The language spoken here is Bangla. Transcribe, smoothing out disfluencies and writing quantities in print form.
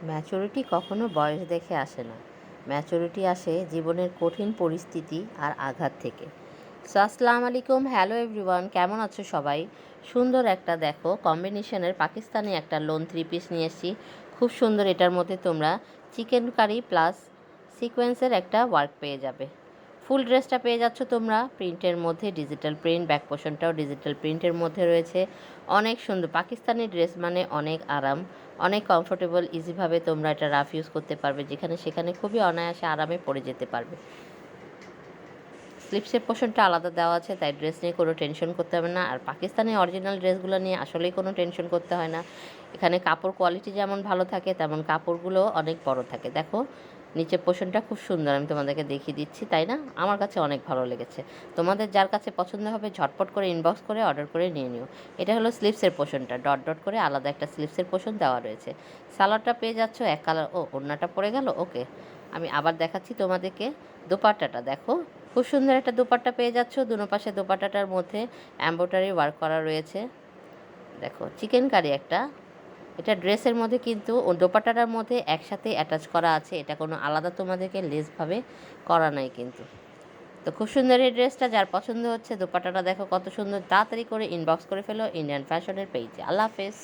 ম্যাচুরিটি কখনো বয়স দেখে আসে না। ম্যাচুরিটি আসে জীবনের কঠিন পরিস্থিতি আর আঘাত থেকে। সো আসসালামু আলাইকুম, হ্যালো এভরিওয়ান, কেমন আছো সবাই? সুন্দর একটা দেখো কম্বিনেশনের পাকিস্তানি একটা লোন 3 পিস নিয়ে এসেছি। খুব সুন্দর, এটার মধ্যে তোমরা চিকেন কারি প্লাস সিকোয়েন্সের একটা ওয়ার্ক পেয়ে যাবে। ফুল ড্রেসটা পেয়ে যাচ্ছ তোমরা প্রিন্টের মধ্যে, ডিজিটাল প্রিন্ট, ব্যাক পোর্শনটাও ডিজিটাল প্রিন্টের মধ্যে রয়েছে। অনেক সুন্দর পাকিস্তানি ড্রেস মানে অনেক আরাম, অনেক কমফোর্টেবল, ইজিভাবে তোমরা এটা রাফ ইউজ করতে পারবে, যেখানে সেখানে খুবই অনায়াসে আরামে পরে যেতে পারবে। স্লিপসের পোর্শনটা আলাদা দেওয়া আছে, তাই ড্রেস নিয়ে কোনো টেনশন করতে হবে না। আর পাকিস্তানি অরিজিনাল ড্রেসগুলো নিয়ে আসলেই কোনো টেনশন করতে হয় না। এখানে কাপড় কোয়ালিটি যেমন ভালো থাকে, তেমন কাপড়গুলো অনেক বড় থাকে। দেখো নিচের পোর্শনটা খুব সুন্দর, আমি তোমাদেরকে দেখিয়ে দিচ্ছি, তাই না? আমার কাছে অনেক ভালো লেগেছে। তোমাদের যার কাছে পছন্দ হবে ঝটপট করে ইনবক্স করে অর্ডার করে নিয়ে নিও। এটা হলো স্লিপসের পোর্শনটা, ডট ডট করে আলাদা একটা স্লিপসের পোর্শন দেওয়া রয়েছে। সালোয়ারটা পেয়ে যাচ্ছ এক কালার। ওড়নাটা পড়ে গেল, ওকে। আমি আবার দেখাচ্ছি তোমাদেরকে। দোপাট্টাটা দেখো, খুব সুন্দর একটা দোপাট্টা পেয়ে যাচ্ছ। দুনো পাশে দোপাট্টাটার মধ্যে এমব্রয়ডারি ওয়ার্ক করা রয়েছে। দেখো চিকেন কারি একটা, এটা ড্রেসের মধ্যে কিন্তু দোপাট্টাটার মধ্যে একসাথে অ্যাটাচ করা আছে, এটা কোনো আলাদা তোমাদেরকে লেসভাবে করা নাই কিন্তু। তো খুব সুন্দর এই ড্রেসটা, যার পছন্দ হচ্ছে দোপাট্টাটা দেখো কত সুন্দর, তাড়াতাড়ি করে ইনবক্স করে ফেলো ইন্ডিয়ান ফ্যাশনের পেজে। আল্লাহ হাফেজ।